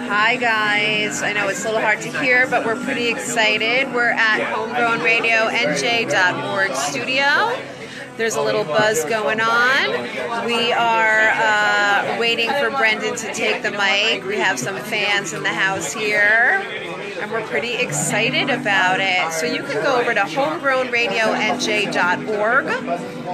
Hi guys, I know it's a little hard to hear, but we're pretty excited. We're at HomegrownRadioNJ.org studio. There's a little buzz going on. We are waiting for Brendan to take the mic. We have some fans in the house here, and we're pretty excited about it. So you can go over to HomegrownRadioNJ.org.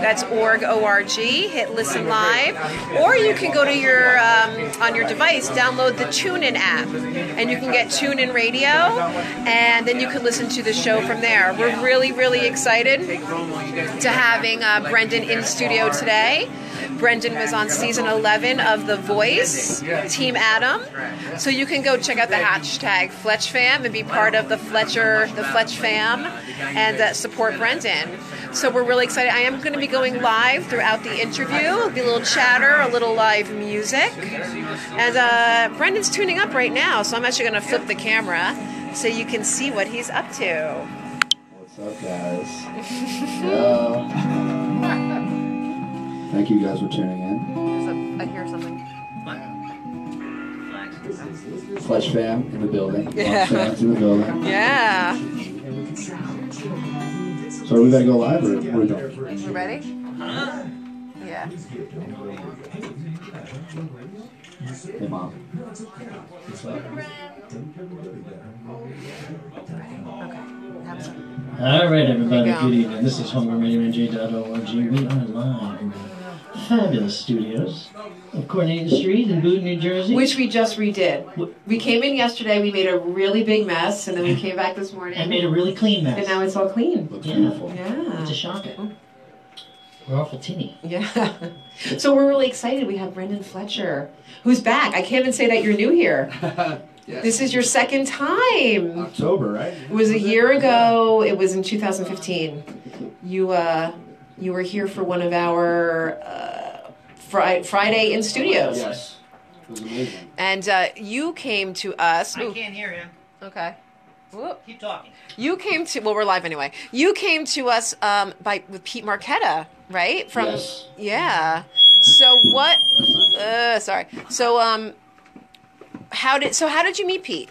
That's org, O-R-G. Hit listen live, or you can go to your on your device, download the TuneIn app, and you can get TuneIn Radio, and then you can listen to the show from there. We're really, really excited to having Brendan in studio today. Brendan was on season 11 of The Voice, Team Adam. So you can go check out the hashtag FletchFam and be part of the Fletcher, the Fletch fam, and support Brendan. So we're really excited. I am going to be going live throughout the interview. It'll be a little chatter, a little live music. And Brendan's tuning up right now, so I'm actually going to flip the camera so you can see what he's up to. What's up, guys? Hello. Thank you guys for tuning in. I hear something. Fletch fam in the building. Yeah. Fans in the building. Yeah. So we gotta go live, or what are we doing? We ready? Yeah. Hey, Mom. All right, everybody, good evening. This is HomegrownRadioNJ.org. We are live in the fabulous studios of Coordinating Street in Boone, New Jersey. Which we just redid. We came in yesterday, we made a really big mess, and then we came back this morning. And made a really clean mess. And now it's all clean. Looks beautiful. Yeah. It's a shocker. We're awful tinny. Yeah. So we're really excited. We have Brendan Fletcher, who's back. I can't even say that you're new here. Yes. This is your second time. October, right? It was a year ago. It was in 2015. You were here for one of our Friday in studios. Yes. It was amazing. And you came to us. I can't hear him. Okay. Whoop. Keep talking. You came to, well, we're live anyway. You came to us with Pete Marquetta, right? From Yes. Yeah. So what? Sorry. So how did you meet Pete?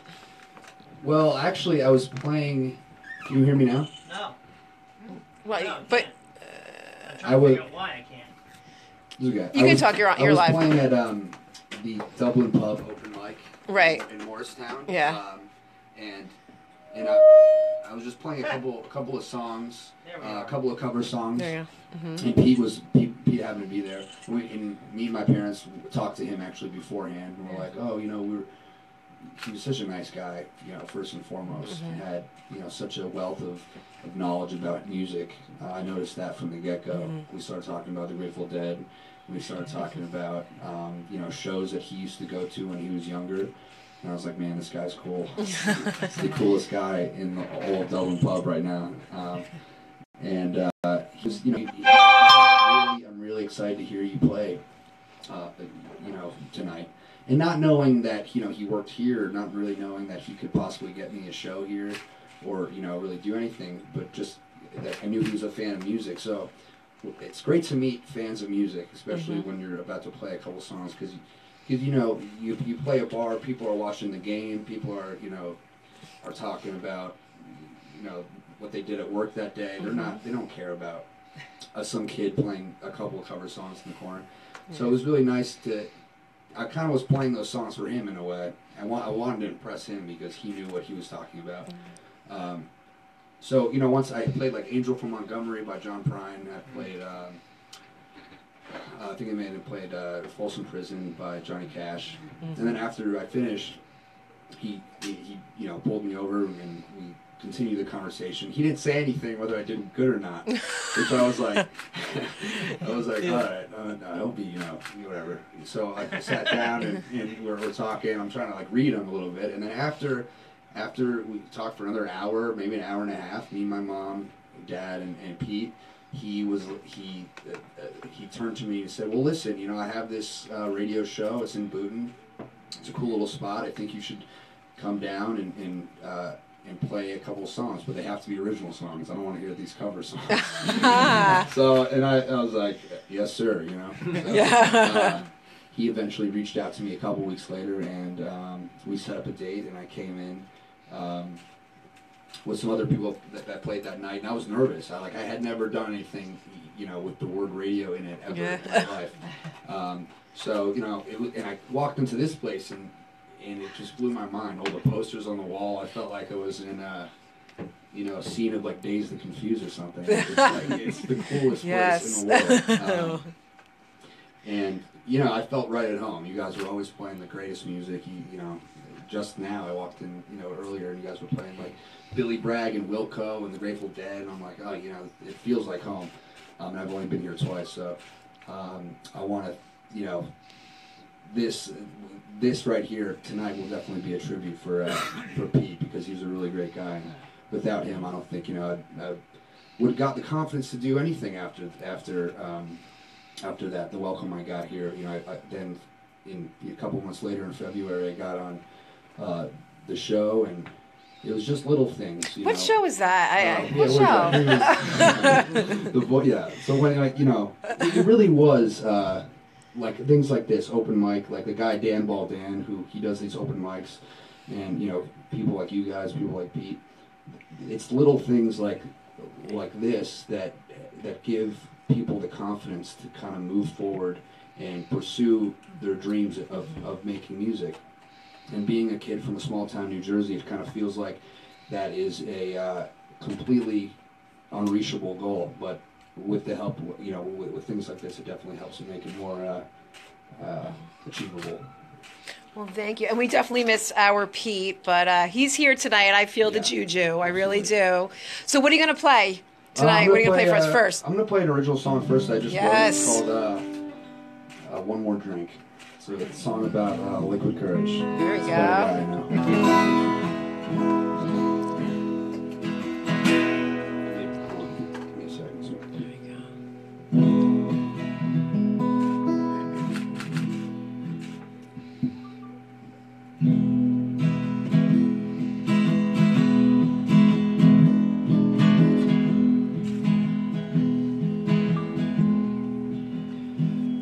Well, actually, I was playing. Can you hear me now? No. Well, No, but I would. Why I can't. you can talk. You're I live. was playing at the Dublin Pub open mic. Right. In Morristown. Yeah. And I was just playing a couple of songs, a couple of cover songs. There you go. Mm-hmm. And Pete happened to be there. And me and my parents talked to him actually beforehand. And we're like, oh, he was such a nice guy, first and foremost. Mm-hmm. Had, such a wealth of knowledge about music. I noticed that from the get-go. Mm-hmm. We started talking about the Grateful Dead. We started talking about, shows that he used to go to when he was younger. And I was like, man, this guy's cool. He's the coolest guy in the whole Dublin Pub right now. And he's, I'm really excited to hear you play, tonight. And not knowing that, he worked here, not really knowing that he could possibly get me a show here or, really do anything, but just that I knew he was a fan of music. So it's great to meet fans of music, especially when you're about to play a couple songs, because you play a bar, people are watching the game, people are, are talking about, what they did at work that day. They don't care about some kid playing a couple of cover songs in the corner. So it was really nice I kind of was playing those songs for him in a way. I wanted to impress him because he knew what he was talking about. So, once I played like Angel from Montgomery by John Prine, I played, I think I may have played Folsom Prison by Johnny Cash. And then after I finished, he pulled me over and we continued the conversation. He didn't say anything whether I did good or not, which I was like, all right, I hope he, whatever. So I sat down and we're talking. I'm trying to read him a little bit, and then after we talked for another hour, maybe an hour and a half, me, my mom, Dad, and Pete. He turned to me and said, well, listen, I have this radio show. It's in Boonton. It's a cool little spot. I think you should come down and play a couple songs, but they have to be original songs. I don't want to hear these cover songs. So, and I was like, yes, sir, So, Yeah. he eventually reached out to me a couple weeks later, and we set up a date, and I came in with some other people that played that night, and I was nervous. I had never done anything, with the word radio in it ever in my life. So, and I walked into this place, and it just blew my mind. All the posters on the wall, I felt like I was in a scene of like Dazed and Confused or something. It's the coolest place in the world. And, I felt right at home. You guys were always playing the greatest music. Just now I walked in, earlier, and you guys were playing like Billy Bragg and Wilco and the Grateful Dead, and I'm like, oh, it feels like home. And I've only been here twice, so I want to, this right here tonight will definitely be a tribute for Pete, because he's a really great guy. And without him, I don't think I would have got the confidence to do anything after that. The welcome I got here, then in a couple months later in February, I got on the show, and it was just little things. What show is that? What show? So when it really was. Like things like this, open mic, like the guy Dan Ball Dan, who he does these open mics, and people like you guys, people like Pete. It's little things like this that give people the confidence to kind of move forward and pursue their dreams of making music. And being a kid from a small town, New Jersey, it kind of feels like that is a completely unreachable goal, but with the help, with things like this, it definitely helps to make it more achievable. Well, thank you. And we definitely miss our Pete, but he's here tonight, and I feel the juju. I really do. So what are you going to play tonight? What are you going to play for us first? I'm going to play an original song first I just wrote. It's called One More Drink. So it's a song about liquid courage. There we go.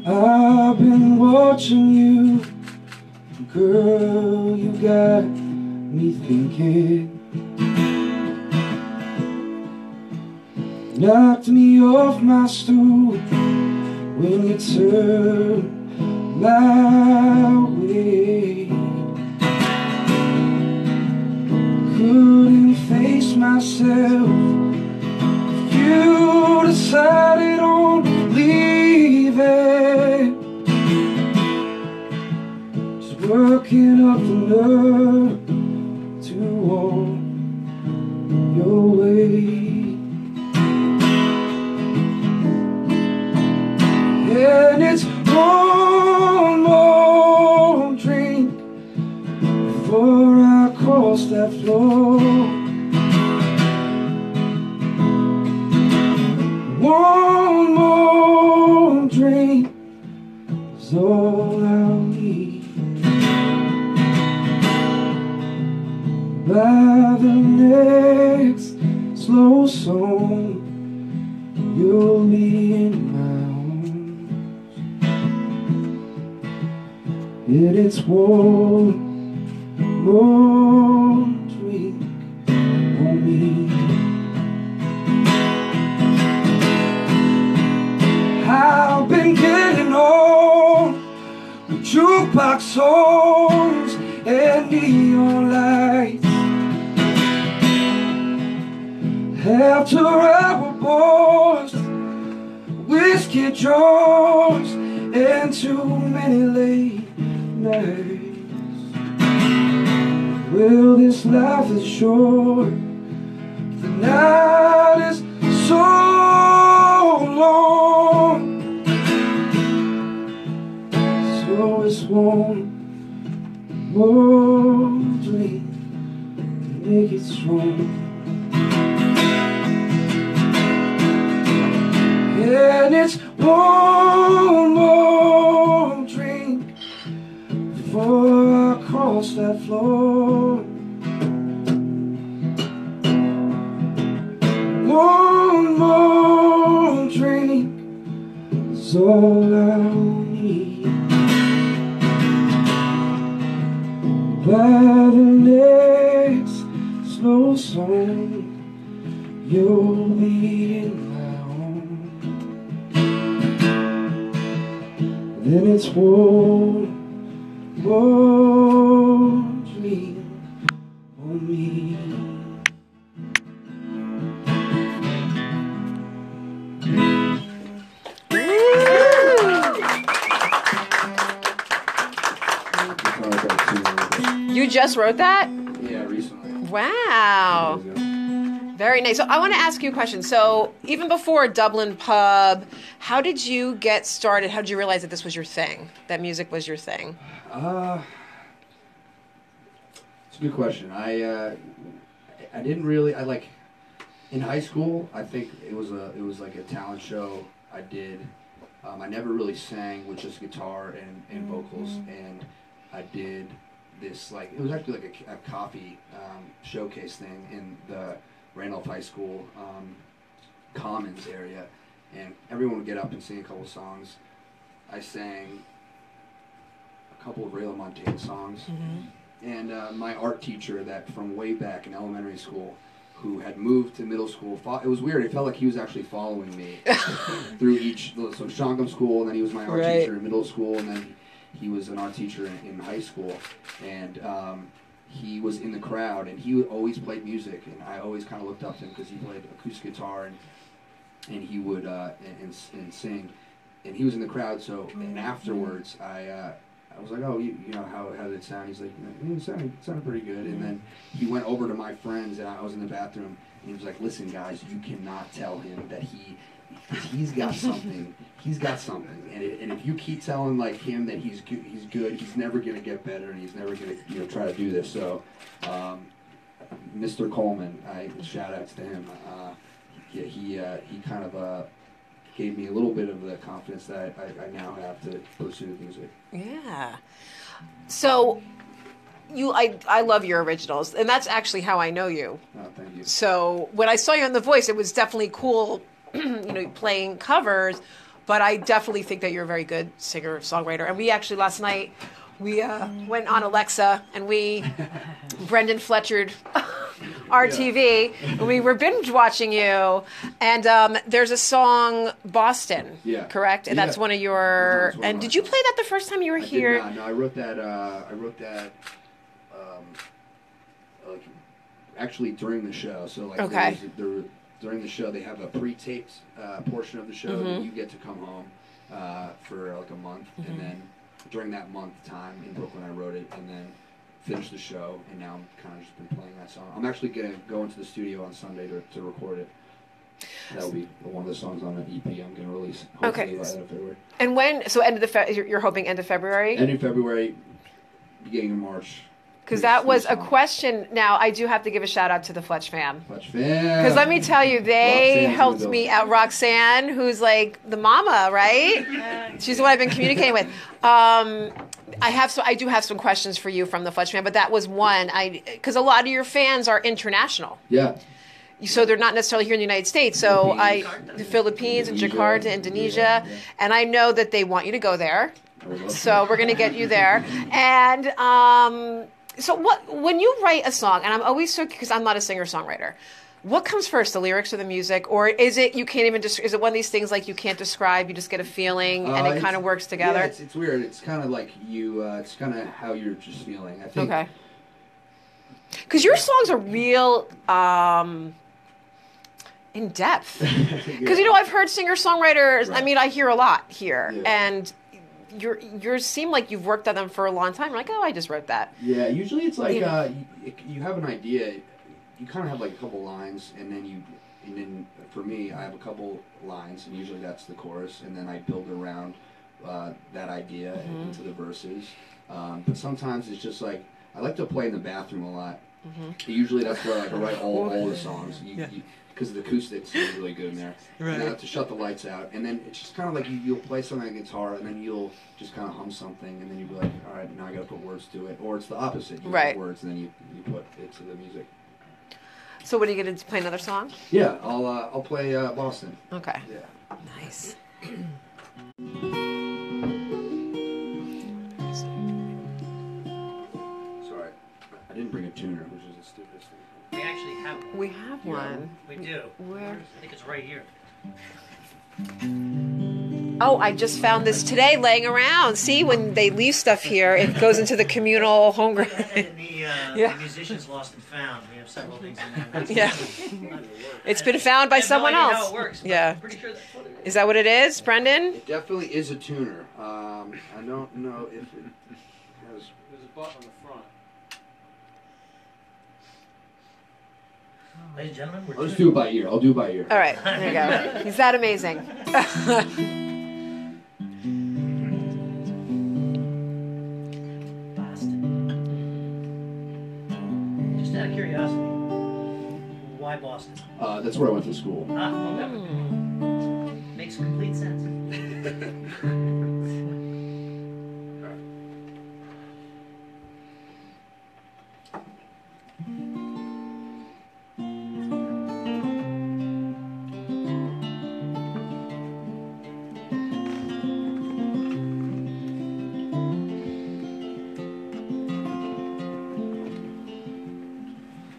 I've been watching you, girl, you got me thinking. Knocked me off my stool when you turned my way. Couldn't face myself, you decided on leaving. Just working up the nerve to walk your way. And it's one more drink before I cross that floor. One more drink is all I'll need. By the next slow song, you'll be in my and it's one more drink on me. I've been getting old with jukebox songs and neon lights. After our boys, whiskey jars, and too many late nights. Well, this life is short, the night is so long. So it's one more drink to make it strong. And it's one more drink before I cross that floor. One more drink is all I'll need. by the next slow song, you'll be in my home. Then it's won't me on me. You just wrote that? Yeah, recently. Wow. Very nice. So I want to ask you a question. So even before Dublin Pub, how did you get started? How did you realize that this was your thing? That music was your thing? It's a good question. I didn't really. In high school. I think it was like a talent show I did. I never really sang with just guitar and vocals, and I did this it was actually like a coffee showcase thing in the Randolph High School Commons area, and everyone would get up and sing a couple songs. I sang a couple of Ray LaMontagne songs, and my art teacher that from way back in elementary school, who had moved to middle school, it was weird. It felt like he was actually following me through so Shangam school, and then he was my art teacher in middle school, and then he was an art teacher in high school, and he was in the crowd, and he always played music, and I always kind of looked up to him because he played acoustic guitar, and he would and sing, and he was in the crowd. So and afterwards, I was like, oh, you know, how did it sound? He's like, it sounded pretty good. And then he went over to my friends, and I was in the bathroom, and he was like, listen, guys, you cannot tell him that he's got something. He's got something, and if you keep telling him that he's good, he's never gonna get better, and he's never gonna try to do this. So, Mr. Coleman, shout outs to him. He kind of gave me a little bit of the confidence that I now have to pursue music. Yeah. So, I love your originals, and that's actually how I know you. Oh, thank you. So when I saw you on The Voice, it was definitely cool, playing covers. But I definitely think that you're a very good singer-songwriter. And we actually, last night, we went on Alexa, and Brendan Fletchered our TV, and we were binge-watching you. And there's a song, Boston, correct? And that's one of your... And did you play that the first time you were here? Did not. No, I wrote that actually during the show. So, during the show, they have a pre-taped portion of the show that you get to come home for a month, and then during that month time in Brooklyn, I wrote it, and then finished the show, and now I'm kind of just been playing that song. I'm actually gonna go into the studio on Sunday to record it. That'll be one of the songs on an EP I'm gonna release hopefully by the end of February. And when? So you're hoping end of February? End of February, beginning of March. Because that was a question. Now, I do have to give a shout-out to the Fletch fam. Fletch fam. Because let me tell you, they helped me out. Roxanne, who's like the mama, right? She's the one I've been communicating with. I do have some questions for you from the Fletch fam, but that was one. Because a lot of your fans are international. Yeah. So they're not necessarily here in the United States. So the Philippines and Jakarta, Indonesia. Yeah. And I know that they want you to go there. So we're going to get you there. And... So when you write a song, and I'm always so, because I'm not a singer-songwriter, what comes first, the lyrics or the music? Or is it you can't even, is it one of these things like you can't describe, you just get a feeling and it kind of works together? Yeah, it's weird. It's kind of like it's kind of how you're just feeling, I think. Okay. Because your songs are real in depth. Because, I've heard singer-songwriters, right. I hear a lot here, and... You seem like you've worked on them for a long time. You're like, oh, I just wrote that. Yeah, usually it's like you have an idea, you kind of have like a couple lines, and then for me, I have a couple lines, and usually that's the chorus, and then I build around that idea into the verses. But sometimes it's just like I like to play in the bathroom a lot. Usually that's where I write all the songs. Because the acoustics are really good in there. Right. And I have to shut the lights out. And then it's just kind of like you'll play something on the guitar, and then you'll just kind of hum something, and then you'll be like, all right, now I got to put words to it. Or it's the opposite. You put words, and then you put it to the music. So what are you going to play, another song? Yeah, I'll play Boston. Okay. Yeah. Nice. Sorry. I didn't bring a tuner, which is the stupidest thing. We actually have one. We have one. We do. Where? I think it's right here. Oh, I just found this today laying around. See, when they leave stuff here, it goes into the communal homegrown. The musicians lost and found. We have several things in there. Yeah. It's been found by someone else. How it works, but yeah. I'm pretty sure that's what it is. Is that what it is, Brendan? It definitely is a tuner. I don't know if it has... There's a button on the front. Ladies and gentlemen, I'll just do it by ear. I'll do it by ear. All right, there you go. He's that amazing. Boston. Just out of curiosity, why Boston? That's where I went to school. Makes complete sense.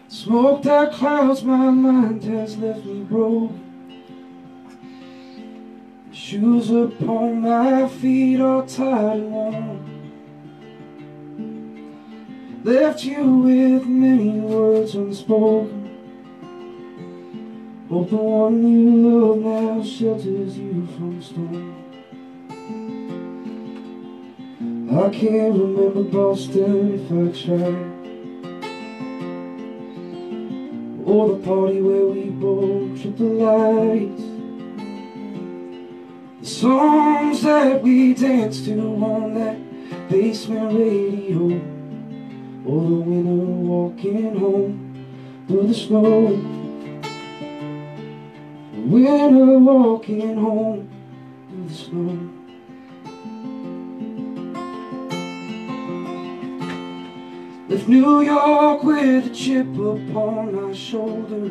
Smoke that clouds, my mind has left me broke. Shoes upon my feet are tired and worn. Left you with many words unspoken. Hope the one you love now shelters you from storm. I can't remember Boston if I tried, or the party where we both tripped the lights. The songs that we danced to on that basement radio, or the winter walking home through the snow. The winter walking home through the snow. Left New York with a chip upon my shoulder.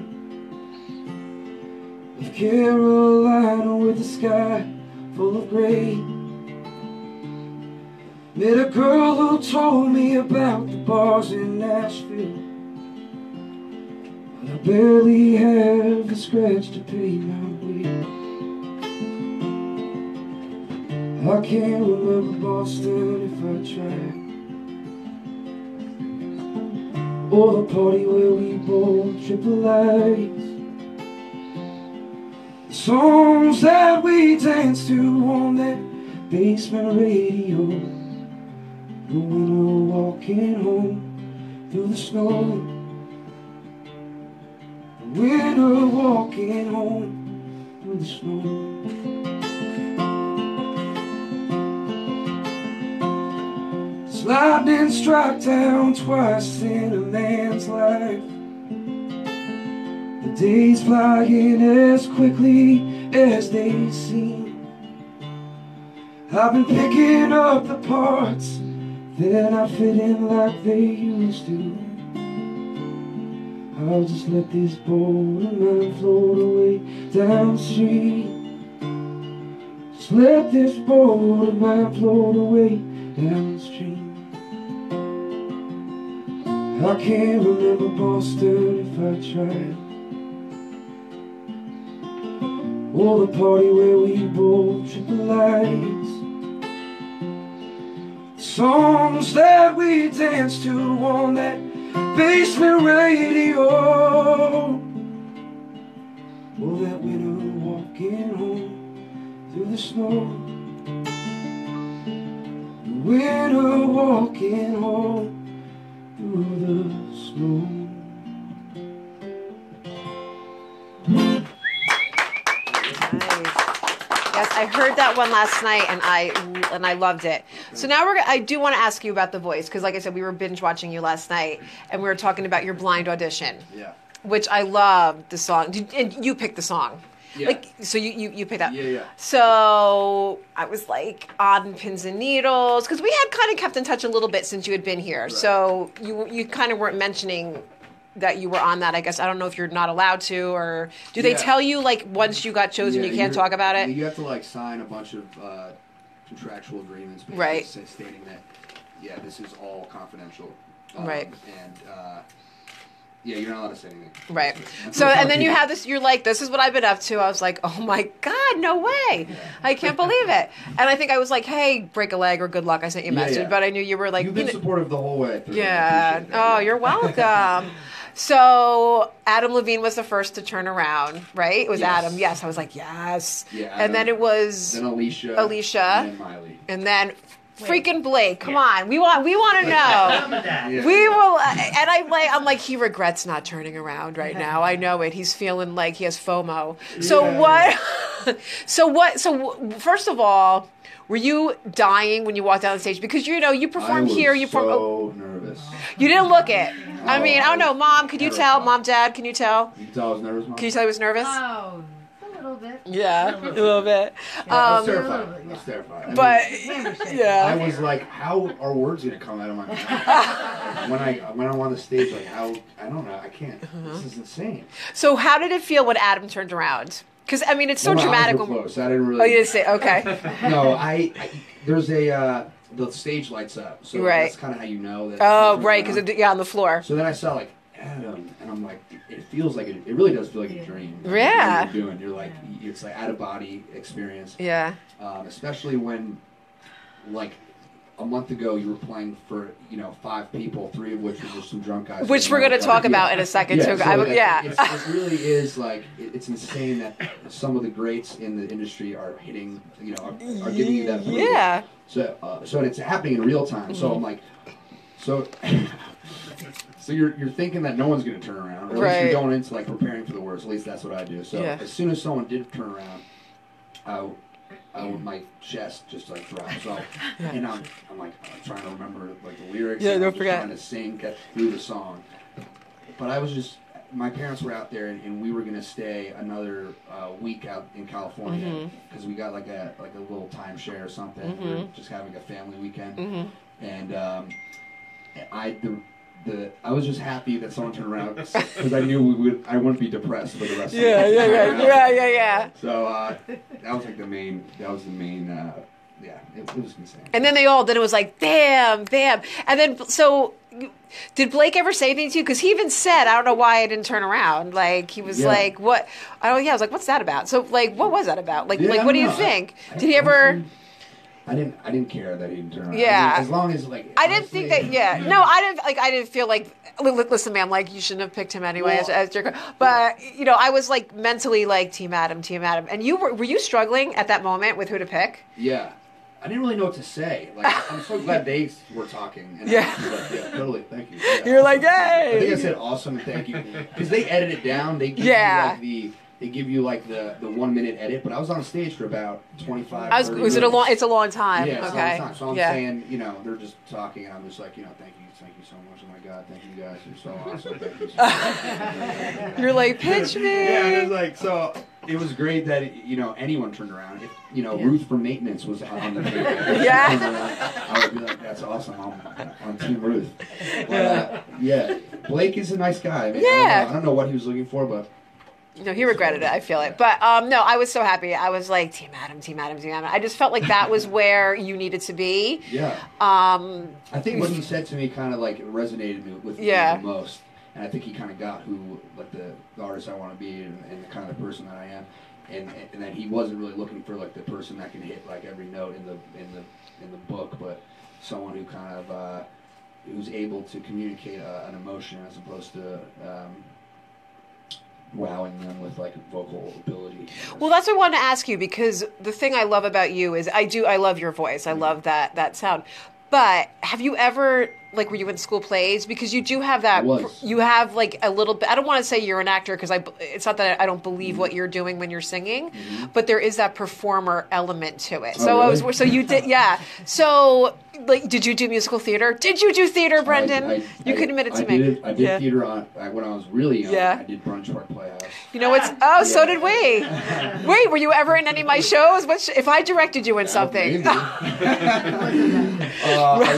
Left Carolina with the sky full of gray. Met a girl who told me about the bars in Nashville, but I barely have a scratch to pay my way. I can't remember Boston if I tried, or the party where we both tripped the lights. The songs that we danced to on that basement radio, the winter walking home through the snow. The winter walking home through the snow. Lightning struck down twice in a man's life. The days flying as quickly as they seem. I've been picking up the parts that not fit in like they used to. I'll just let this boat of mine float away downstream. Just let this boat of mine float away downstream. I can't remember Boston if I tried, or the party where we both tripped the lights. Songs that we danced to on that basement radio, or that winter walking home through the snow. The winter walking home through the snow. Nice. Yes, I heard that one last night, and I loved it. So now I do want to ask you about The Voice, because like I said, we were binge watching you last night, and we were talking about your blind audition. Yeah. Which I loved the song. And you picked the song. Yeah. Like, so you picked that. Yeah. So I was like on pins and needles, because we had kind of kept in touch a little bit since you had been here. Right. So you kind of weren't mentioning that you were on that. I guess I don't know if you're not allowed to, or do they tell you like once you got chosen you can't talk about it? You have to like sign a bunch of contractual agreements, basically, right, stating that this is all confidential. Right. And yeah, you're not allowed to say anything. Right. So, and then you have this, you're like, this is what I've been up to. I was like, oh my God, no way. I can't believe it. And I think I was like, hey, break a leg or good luck. I sent you a message, but I knew you were like. You've been supportive the whole way through. Yeah. Oh, you're welcome. So Adam Levine was the first to turn around, right? It was Adam. Yes. I was like, yes. Yeah, Adam, and then it was. Then Alicia. And then Miley. And then. Freaking Blake, come on. We want to know. We will, and I'm like, he regrets not turning around right now. I know it. He's feeling like he has FOMO. So So first of all, were you dying when you walked down the stage? Because you performed here. You so nervous. You didn't look it. I mean, I don't know. Mom, could you tell? Mom, Dad, can you tell? You can tell I was nervous, Mom? Can you tell he was nervous? Oh. A little bit. Yeah, a little bit. I was terrified. I was terrified. But I was like, how are words going to come out of my mouth? when I'm on the stage, like, how, I don't know, I can't. This is insane. So how did it feel when Adam turned around? Because, I mean, it's so dramatic. Close. I didn't really. Oh, you didn't say, okay. No, there's the stage lights up. So that's kind of how you know that. Oh, right, because on the floor. So then I saw, like, Adam, and I'm like, it feels like it really does feel like a dream. Yeah. What you're doing, you're like, it's like out of body experience. Yeah. Especially when, like, a month ago you were playing for 5 people, 3 of which were just some drunk guys. Which we're going to talk about in a second too. It really is like it's insane that some of the greats in the industry are hitting, are giving you that approval. Yeah. So it's happening in real time. So I'm like, so. So you're thinking that no one's going to turn around, or at least you're going into like preparing for the worst. At least that's what I do. So as soon as someone did turn around, my chest just like dropped. So and I'm like trying to remember like the lyrics. Yeah, don't forget. Trying to sing through the song. But I was just, my parents were out there, and we were going to stay another week out in California because we got like a little timeshare or something. We were just having a family weekend, and I was just happy that someone turned around because I knew I wouldn't be depressed for the rest of the night. Yeah. So that was like the main. That was the main. It was insane. And then then it was like, damn. And then, so, did Blake ever say anything to you? Because he even said, I don't know why I didn't turn around. Like, he was like, what? I was like, what's that about? So, like, what was that about? Like, what do you think? Did he ever... I didn't care that he didn't turn around. Yeah. I mean, as long as like. I didn't think that. Yeah. No, I didn't feel like. Listen, man. Like you shouldn't have picked him anyway as your. But I was like mentally like Team Adam. And you were you struggling at that moment with who to pick? Yeah. I didn't really know what to say. Like I'm so glad they were talking. And I was like, yeah, totally. Thank you. Yeah, You're like, hey. I think I said awesome and thank you because they edit it down. They give you like They give you like the 1 minute edit, but I was on stage for about 25. It's a long time. Yeah, it's okay. a long time. So I'm saying, they're just talking, and I'm just like, thank you so much. Oh my God, thank you guys. You're so awesome. Thank you so much. You're like, pitch me. Yeah, and it was like, so it was great that anyone turned around. If Ruth from Maintenance was on the table, I would be like, that's awesome. I'm on Team Ruth. But, Blake is a nice guy. I mean, I don't know what he was looking for, but. No, he regretted it. I feel it. But no, I was so happy. I was like, Team Adam. I just felt like that was where you needed to be. Yeah. I think what he said to me kind of like resonated with me the most. And I think he kind of got who, like the artist I want to be and the kind of person that I am. And that he wasn't really looking for like the person that can hit like every note in the book, but someone who kind of who's able to communicate an emotion as opposed to wowing them with like vocal ability. Well, that's what I wanted to ask you, because the thing I love about you is I love your voice. I love that sound. But have you ever, like, were you in school plays? Because you do have that, you have like a little bit, I don't want to say you're an actor because it's not that I don't believe what you're doing when you're singing, but there is that performer element to it. So really? So you did, yeah. So like, did you do musical theater? Did you do theater, Brendan? You could admit it to me. I did theater when I was really young. I did Brunch Park Playhouse. You know what's? Oh, so did we. Wait, were you ever in any of my shows? If I directed you in something? I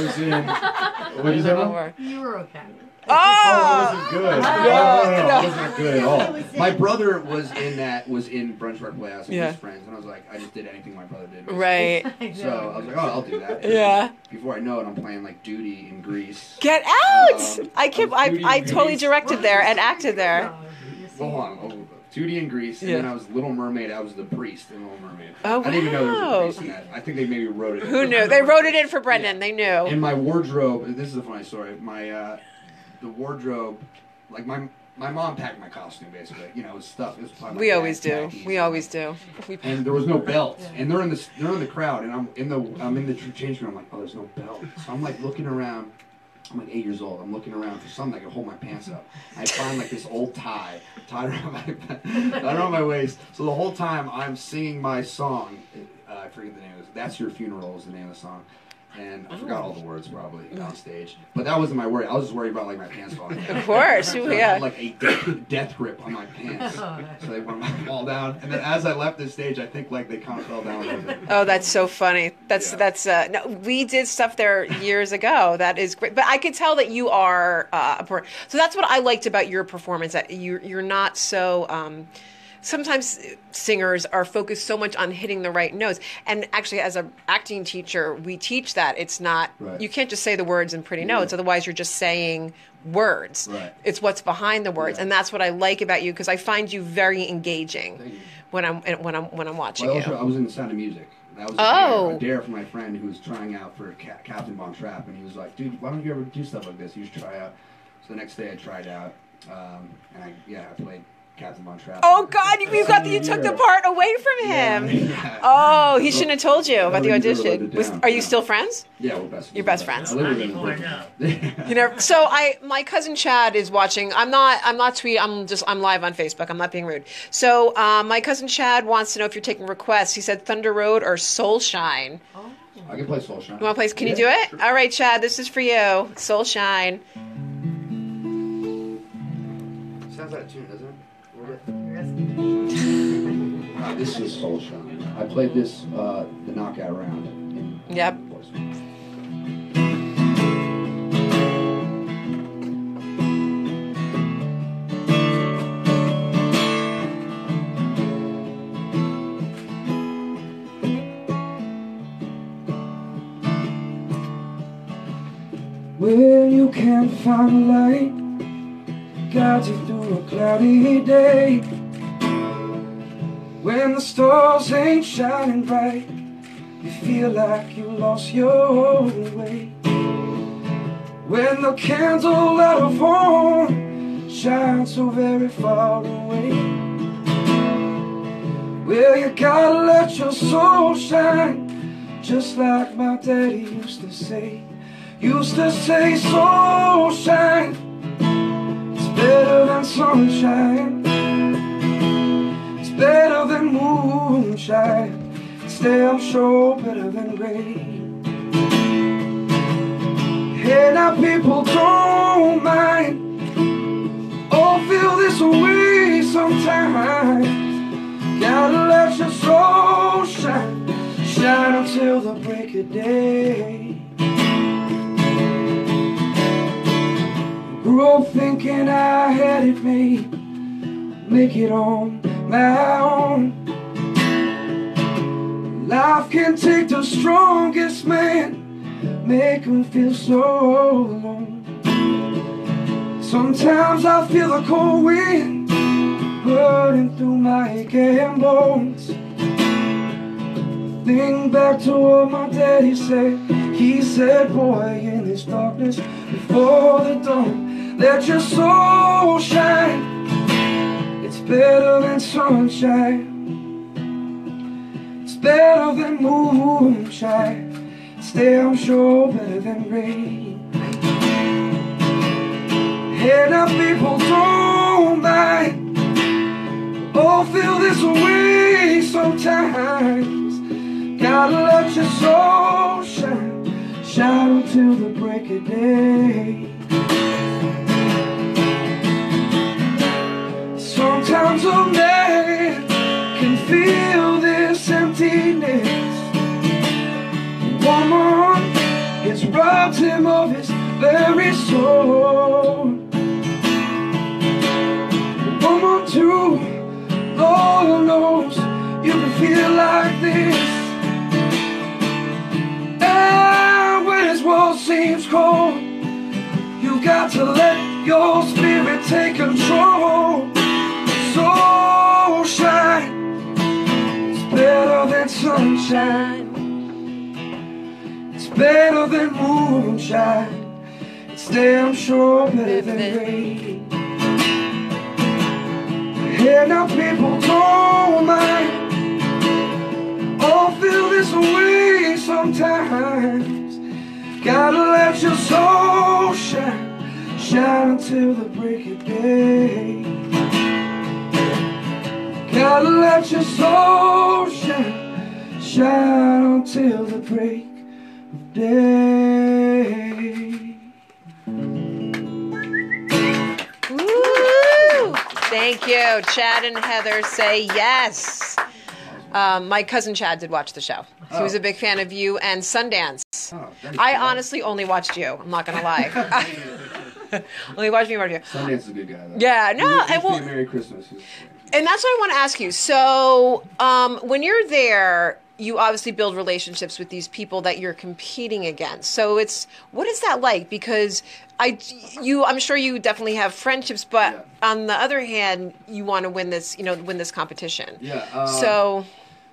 was in. What did you say, Mom? You were okay. Oh, it wasn't good. No, it wasn't good at all. My brother was in Brunch Park Playhouse with his friends, and I was like, I just did anything my brother did. right. So I was like, oh, I'll do that. Yeah. Before I know it, I'm playing like Duty in Greece. Get out! I totally directed there and acted there. Well, hold on. Duty in Greece, and then I was Little Mermaid. I was the priest in Little Mermaid. Oh, wow. I didn't even know there was a priest in that. I think they maybe wrote it in. Who knew? They wrote it in for Brendan. They knew. And my wardrobe, this is a funny story. My the wardrobe, like my mom packed my costume basically. You know, it was stuff. It was probably We always do. We always do. And there was no belt. And they're in the crowd, and I'm in the change room. I'm like, oh, there's no belt. So I'm like looking around. I'm like 8 years old. I'm looking around for something that can hold my pants up. I find like this old tie tied around my waist. So the whole time I'm singing my song. I forget the name of it. That's Your Funeral is the name of the song. And I forgot all the words probably on stage. But that wasn't my worry. I was just worried about like my pants falling down. Of course, So I yeah. had like a death grip on my pants. So they went fall down. And then as I left the stage, I think like they kind of fell down a little bit. Oh, that's so funny. No, we did stuff there years ago. That is great. But I could tell that you are so that's what I liked about your performance. That you're not so. Sometimes singers are focused so much on hitting the right notes. And actually, as an acting teacher, we teach that. It's not, you can't just say the words in pretty notes, otherwise you're just saying words. Right. It's what's behind the words. And that's what I like about you, because I find you very engaging when I'm watching you. I was in The Sound of Music. That was a dare from my friend who was trying out for Captain Von Trapp, and he was like, dude, why don't you ever do stuff like this? You should try out. So the next day I tried out, and I played Captain Von Trapp. Oh God! You took the part away from him. Yeah. Oh, he shouldn't have told you about the audition. Are you still friends? Yeah, we're best. You're best friends. I live with him. You know. So my cousin Chad is watching. I'm not tweeting. I'm live on Facebook. I'm not being rude. So my cousin Chad wants to know if you're taking requests. He said Thunder Road or Soul Shine. Oh. I can play Soul Shine. You want to play? Can you do it? Sure. All right, Chad. This is for you. Soul Shine. Sounds like a tune, doesn't it? This is Soul Shine. I played this the knockout round. Yep. When you can't find a light, guides you through a cloudy day. When the stars ain't shining bright, you feel like you lost your way. When the candle out of home shines so very far away, well, you gotta let your soul shine, just like my daddy used to say. Used to say, soul shine, it's better than sunshine, it's better than moonshine, it's damn sure better than rain. Hey, now people don't mind, all feel this way sometimes. Gotta let your soul shine, shine until the break of day. Grew up thinking I had it made, make it on my own. Life can take the strongest man, make him feel so alone. Sometimes I feel the cold wind burning through my aching bones. Think back to what my daddy said. He said, boy, in this darkness before the dawn, let your soul shine, it's better than sunshine, it's better than moonshine, it's damn sure better than rain. Hey, now people don't mind, all feel this way sometimes. Gotta let your soul shine, shine until the break of day. Sometimes a man can feel this emptiness. A woman has robbed him of his very soul. your spirit take control. So shine, it's better than sunshine, it's better than moonshine, it's damn sure better than rain. And now people don't mind, all feel this way sometimes. Gotta let your soul shine, shine until the break of day. Gotta let your soul shine, shine until the break of day. Woo! Thank you. Chad and Heather say yes. My cousin Chad did watch the show. He was a big fan of you and Sundance. I honestly only watched you. I'm not going to lie. Only watched me. Sundance is a good guy, though. Yeah, no, I won't. Merry Christmas. And that's what I want to ask you. So, when you're there, you obviously build relationships with these people that you're competing against. So what is that like? Because I'm sure you definitely have friendships, but on the other hand, you want to win this competition. Yeah.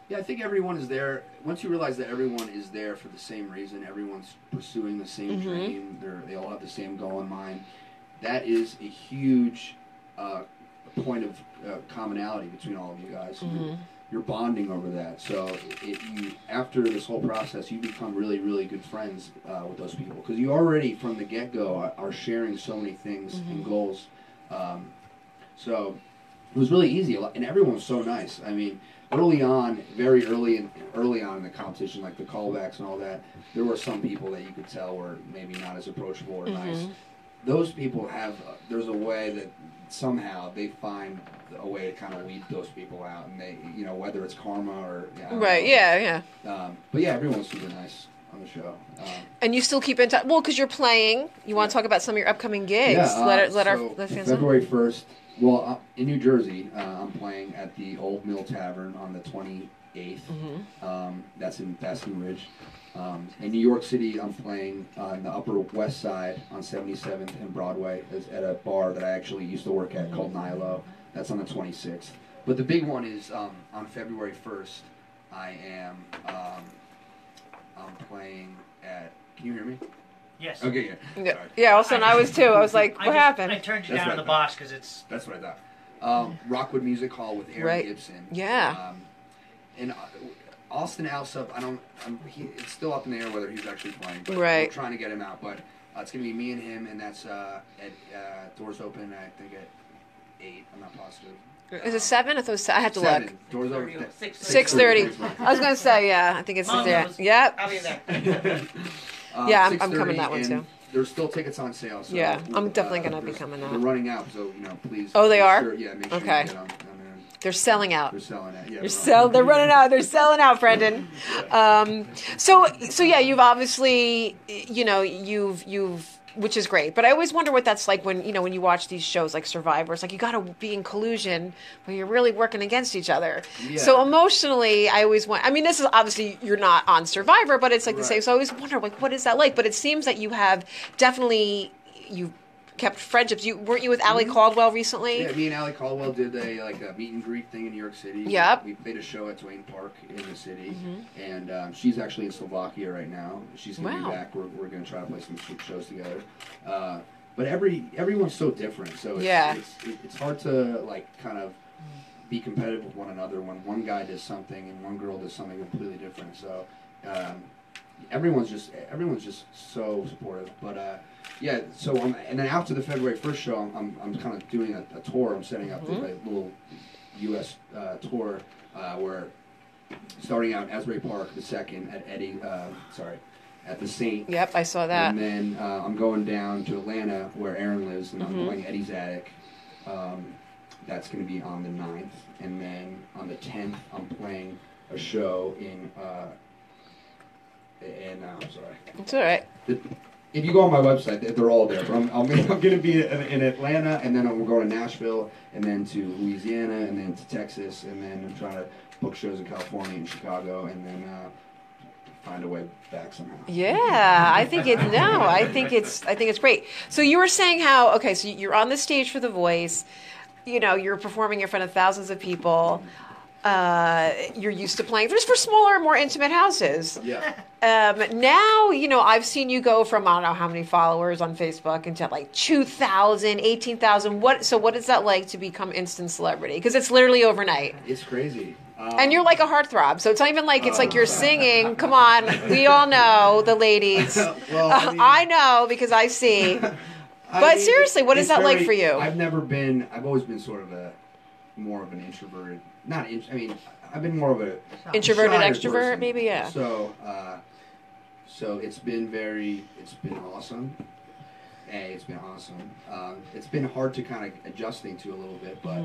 Yeah, I think everyone is there. Once you realize that everyone is there for the same reason, everyone's pursuing the same dream, they all have the same goal in mind, that is a huge point of commonality between all of you guys. You're bonding over that. So after this whole process, you become really, really good friends with those people. Because you already, from the get-go, are sharing so many things and goals. So it was really easy. And everyone was so nice. I mean, very early on in the competition, like the callbacks and all that, there were some people that you could tell were maybe not as approachable or nice. Those people there's a way that somehow they find a way to kind of weed those people out, and they, whether it's karma or right, yeah. But yeah, everyone's super nice on the show. And you still keep in touch. Well, because you're playing, you want to talk about some of your upcoming gigs. Yeah, let our fans know. February 1st. Well, in New Jersey, I'm playing at the Old Mill Tavern on the 28th. That's in Basking Ridge. In New York City, I'm playing on the Upper West Side on 77th and Broadway at a bar that I actually used to work at called Nilo. That's on the 26th. But the big one is on February 1st. I'm playing at. Can you hear me? Yes. Okay, yeah. Yeah, all of a sudden I was too. I was like, what happened? I turned you down in the box because it's... That's what I thought. Rockwood Music Hall with Aaron Gibson. Yeah. And Austin Alsop, it's still up in the air whether he's actually playing. But right. We're trying to get him out. But it's going to be me and him, and that's at doors open, I think, at 8. I'm not positive. Is it 7? I thought I had to 7. look. Doors open. 6:30. I was going to say, yeah. I think it's there. Yep. I'll be there. Yeah, I'm coming that one too. There's still tickets on sale. So yeah, I'm definitely going to be coming that. They're running out, so please. Oh, they are? Sure, yeah, make sure okay. You get them. They're selling out. They're selling out. Yeah, they're running out. They're selling out, Brendan. So yeah, you've obviously, you've which is great. But I always wonder what that's like when you watch these shows like Survivor. It's like you got to be in collusion, but you're really working against each other. Yeah. So emotionally, I always want. I mean, this is obviously you're not on Survivor, but it's like the same. So I always wonder, like, what is that like? But it seems that you have definitely kept friendships. Weren't you with Allie Caldwell recently? Yeah, me and Allie Caldwell did a meet and greet thing in New York City. Yep. We played a show at Duane Park in the city, and she's actually in Slovakia right now. She's going to be back. We're going to try to play some shows together. But everyone's so different, so it's hard to kind of be competitive with one another when one guy does something and one girl does something completely different. So everyone's just so supportive, but. Yeah, so and then after the February 1st show, I'm kind of doing a tour. I'm setting up a little U.S. Tour where starting out in Asbury Park the 2nd at the Saint. Yep, I saw that. And then I'm going down to Atlanta where Aaron lives, and I'm playing Eddie's Attic. That's going to be on the 9th, and then on the 10th, I'm playing a show in. I'm sorry. It's all right. If you go on my website, they're all there. But I'm going to be in Atlanta, and then I'm going to Nashville, and then to Louisiana, and then to Texas, and then I'm trying to book shows in California and Chicago, and then find a way back somehow. Yeah, I think it's great. So you were saying how, okay, so you're on the stage for The Voice, you're performing in front of thousands of people. You're used to playing just for smaller, more intimate houses. Yeah. Now, I've seen you go from, I don't know how many followers on Facebook into like 2,000, 18,000. What is that like to become instant celebrity? Because it's literally overnight. It's crazy. And you're like a heartthrob, so it's not even like it's like you're singing. Come on, we all know, the ladies. Well, I know because I see. But seriously, what is that like for you? I've always been sort of more of an introverted, I've been more of a introverted extrovert, person. maybe, yeah. So it's been awesome. It's been awesome. It's been hard to kind of adjusting to a little bit, but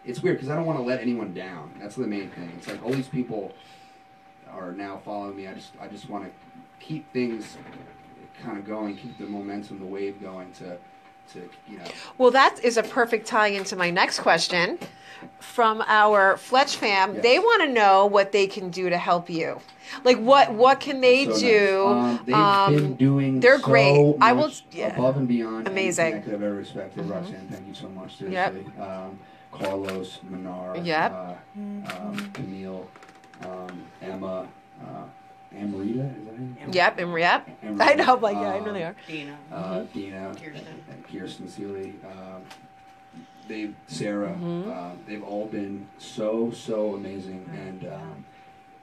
it's weird because I don't want to let anyone down. That's the main thing. It's like all these people are now following me. I just want to keep things kind of going, keep the momentum, the wave going to. Well, that is a perfect tie into my next question from our Fletch fam. Yes. They want to know what they can do to help you. Like what can they do? Nice. They've been doing. They're so great. Much I will above and beyond amazing. anything I could have ever expected. Roxanne, thank you so much. Seriously. Yep. Carlos, Menard, yep. Camille, Emma. Amrita, is that her name? Yep, Amrita. I know, like yeah, I know they are. Dina. Dina, Kirsten. Kirsten Seeley, Sarah. They've all been so amazing, and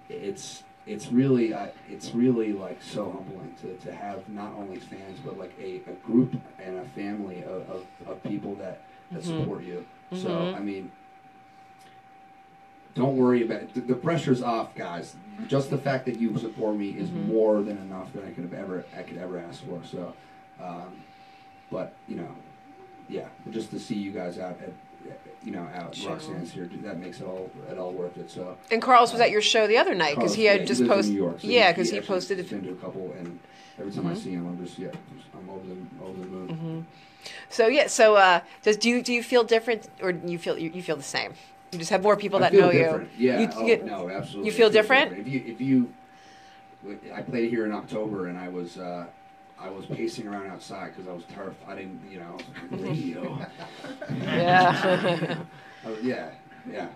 it's really like so humbling to have not only fans but like a group and a family of people that support you. So don't worry about it. The pressure's off, guys. Just the fact that you support me is more than enough that I could ever ask for. So, but just to see you guys out at Sure. Roxanne's here, that makes it all worth it. So. And Carlos was at your show the other night because he had just posted. New York, so yeah, because he posted it. Been to a couple, and every time I see him, I'm over the moon. So do you feel different, or you feel the same? You just have more people that know different. you. Yeah. No, absolutely. You feel different? If you, I played here in October, and I was pacing around outside because I was terrified. I didn't, radio. Yeah. Yeah.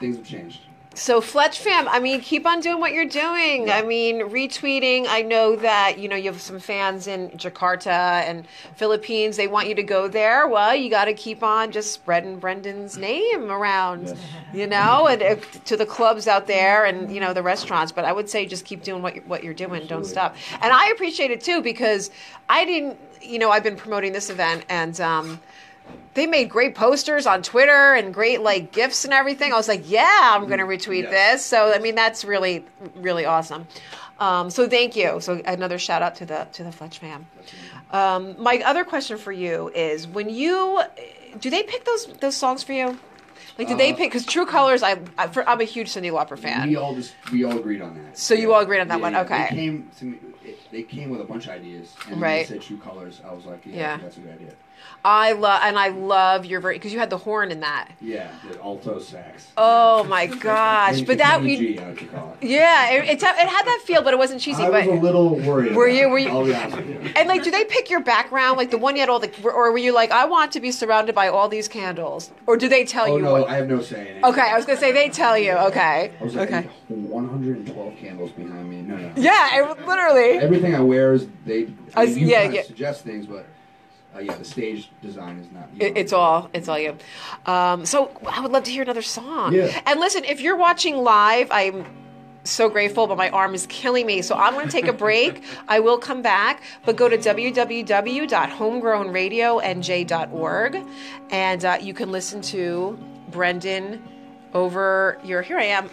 Things have changed. So Fletch fam, keep on doing what you're doing. Yeah. Retweeting. I know that, you have some fans in Jakarta and Philippines. They want you to go there. Well, you got to keep on just spreading Brendan's name around, and to the clubs out there and, the restaurants. But I would say just keep doing what you're doing. Absolutely. Don't stop. And I appreciate it too, because I didn't, I've been promoting this event, and they made great posters on Twitter and great GIFs and everything. I was like, yeah, I'm going to retweet this. So that's really, really awesome. So thank you. So another shout out to the Fletch fam. My other question for you is, do they pick those songs for you? Did they pick? Because True Colors, I'm a huge Cyndi Lauper fan. We all agreed on that. So you all agreed on that one, okay? They came with a bunch of ideas, and right. When they said True Colors, I was like, yeah. I think that's a good idea. I love your version because you had the horn in that. Yeah, the alto sax. Oh my gosh! But that it had that feel, but it wasn't cheesy. I was a little worried. Were you? I'll be honest with you. And do they pick your background? The one you had or were you like, I want to be surrounded by all these candles, or do they tell you? No, I have no say in it. Okay, I was gonna say they tell you. Okay. I was like, 112 candles behind me. No. Yeah, literally. Everything I wear is they suggest things, but. The stage design is not. It's all you. So I would love to hear another song. Yeah. And listen, if you're watching live, I'm so grateful, but my arm is killing me. So I'm going to take a break. I will come back, but go to www.HomegrownRadioNJ.org, and you can listen to Brendan over your. Here I am.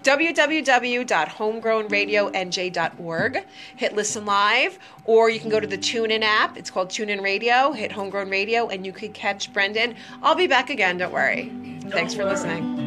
www.HomegrownRadioNJ.org. Hit listen live, or you can go to the TuneIn app. It's called TuneIn Radio. Hit Homegrown Radio, and you could catch Brendan. I'll be back again. Don't worry. Thanks for listening.